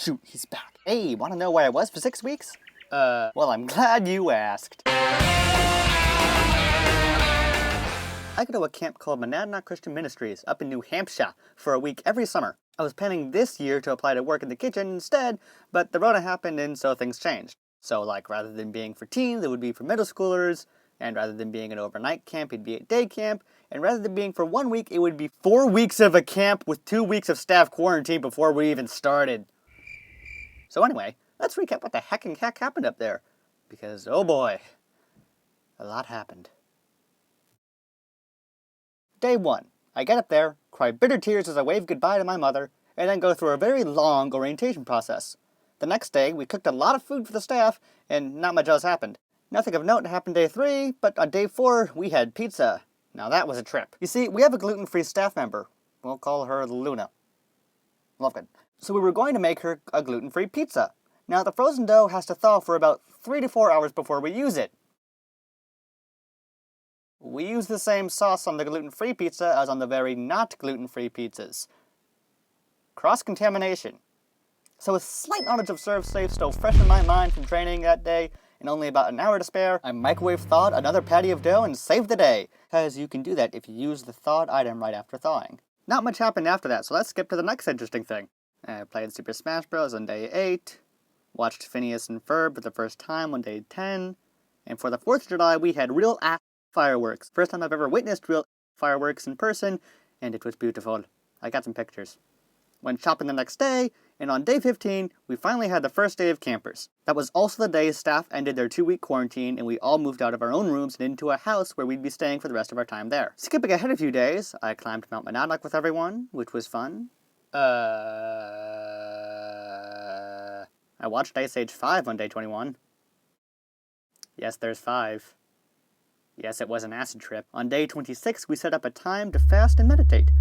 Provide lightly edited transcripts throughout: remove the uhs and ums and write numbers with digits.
shoot, he's back. Hey, wanna know where I was for 6 weeks? Well, I'm glad you asked. I go to a camp called Monadnock Christian Ministries up in New Hampshire for a week every summer. I was planning this year to apply to work in the kitchen instead, but the Rona happened and so things changed. So like rather than being for teens, it would be for middle schoolers, and rather than being an overnight camp, it'd be a day camp, and rather than being for 1 week, it would be 4 weeks of a camp with 2 weeks of staff quarantine before we even started. So anyway, let's recap what the heck happened up there. Because, oh boy, a lot happened. Day 1. I get up there, cry bitter tears as I wave goodbye to my mother, and then go through a very long orientation process. The next day, we cooked a lot of food for the staff, and not much else happened. Nothing of note happened day 3, but on day 4, we had pizza. Now that was a trip. You see, we have a gluten-free staff member. We'll call her Luna. Love it. So we were going to make her a gluten-free pizza. Now the frozen dough has to thaw for about 3 to 4 hours before we use it. We use the same sauce on the gluten-free pizza as on the very not gluten-free pizzas. Cross-contamination. So with slight knowledge of serve-safe still fresh in my mind from training that day, and only about an hour to spare, I microwave-thawed another patty of dough and saved the day. Because you can do that if you use the thawed item right after thawing. Not much happened after that, so let's skip to the next interesting thing. I played Super Smash Bros. On day 8, watched Phineas and Ferb for the first time on day 10, and for the 4th of July we had real-ass fireworks. First time I've ever witnessed real fireworks in person, and it was beautiful. I got some pictures. Went shopping the next day, and on day 15, we finally had the first day of campers. That was also the day staff ended their 2-week quarantine, and we all moved out of our own rooms and into a house where we'd be staying for the rest of our time there. Skipping ahead a few days, I climbed Mount Monadnock with everyone, which was fun. I watched Ice Age 5 on day 21. Yes, there's 5. Yes, it was an acid trip. On day 26, we set up a time to fast and meditate.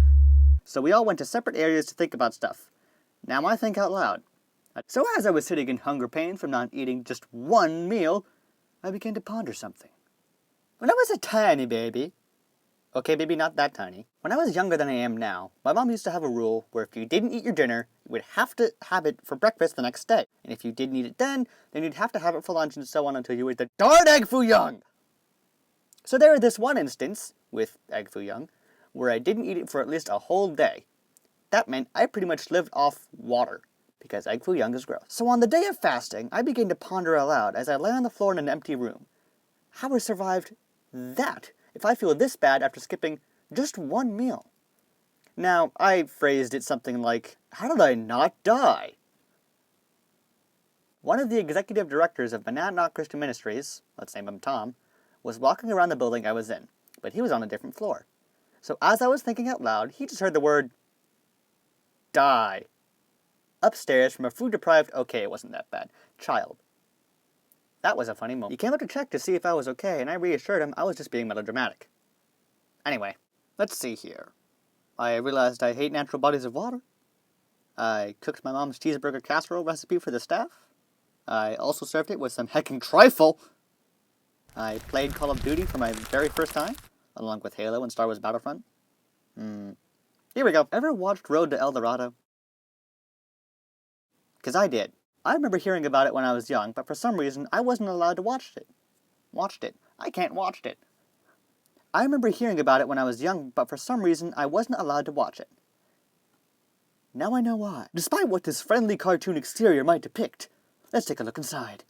So we all went to separate areas to think about stuff. Now I think out loud. So as I was sitting in hunger pains from not eating just one meal, I began to ponder something. When I was a tiny baby, okay, maybe not that tiny, when I was younger than I am now, my mom used to have a rule where if you didn't eat your dinner, you would have to have it for breakfast the next day. And if you didn't eat it then you'd have to have it for lunch and so on until you ate the darn egg foo young! So there was this one instance, with egg foo young, where I didn't eat it for at least a whole day. That meant I pretty much lived off water, because egg foo young is gross. So on the day of fasting, I began to ponder aloud as I lay on the floor in an empty room. How I survived that if I feel this bad after skipping just one meal? Now, I phrased it something like, how did I not die? One of the executive directors of Monadnock Christian Ministries, let's name him Tom, was walking around the building I was in, but he was on a different floor. So as I was thinking out loud, he just heard the word, die, upstairs from a food-deprived, okay, it wasn't that bad, child. That was a funny moment. He came up to check to see if I was okay, and I reassured him I was just being melodramatic. Anyway, let's see here. I realized I hate natural bodies of water. I cooked my mom's cheeseburger casserole recipe for the staff. I also served it with some heckin' trifle. I played Call of Duty for my very first time, along with Halo and Star Wars Battlefront. Here we go. Ever watched Road to El Dorado? Because I did. I remember hearing about it when I was young, but for some reason I wasn't allowed to watch it. I can't watch it. I remember hearing about it when I was young, but for some reason I wasn't allowed to watch it. Now I know why. Despite what this friendly cartoon exterior might depict, let's take a look inside.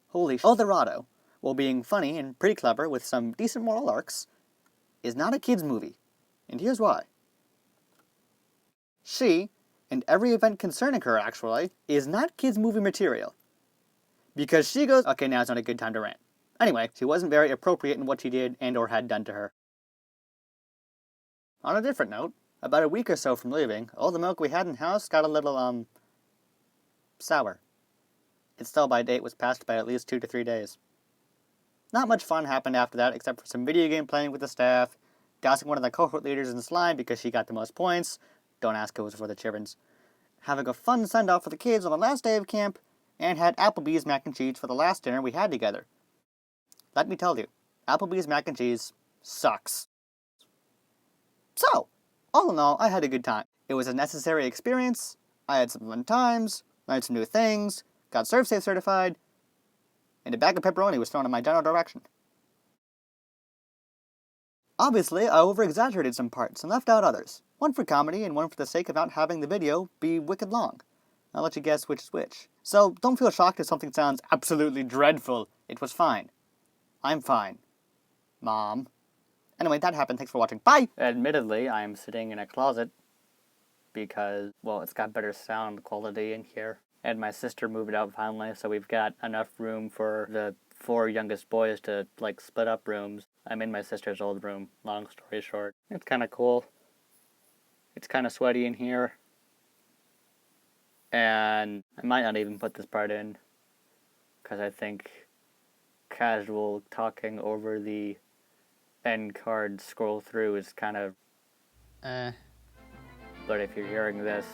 Holy El Dorado, while being funny and pretty clever with some decent moral arcs, is not a kid's movie, and here's why. She, and every event concerning her actually, is not kids' movie material. Because she goes, okay, now's not a good time to rant. Anyway, she wasn't very appropriate in what she did and or had done to her. On a different note, about a week or so from leaving, all the milk we had in house got a little, sour. Its sell-by date was passed by at least 2 to 3 days. Not much fun happened after that, except for some video game playing with the staff, dousing one of the cohort leaders in slime because she got the most points, don't ask who was for the children's, having a fun send-off for the kids on the last day of camp, and had Applebee's mac and cheese for the last dinner we had together. Let me tell you, Applebee's mac and cheese sucks. So, all in all, I had a good time. It was a necessary experience, I had some fun times, learned some new things, got ServSafe certified, and a bag of pepperoni was thrown in my general direction. Obviously, I over-exaggerated some parts and left out others. One for comedy and one for the sake of not having the video be wicked long. I'll let you guess which is which. So don't feel shocked if something sounds absolutely dreadful. It was fine. I'm fine. Mom. Anyway, that happened. Thanks for watching. Bye! Admittedly, I'm sitting in a closet because, well, it's got better sound quality in here. And my sister moved out finally, so we've got enough room for the 4 youngest boys to, like, split up rooms. I'm in my sister's old room, long story short. It's kind of cool. It's kind of sweaty in here. And I might not even put this part in, because I think casual talking over the end card scroll through is kind of But if you're hearing this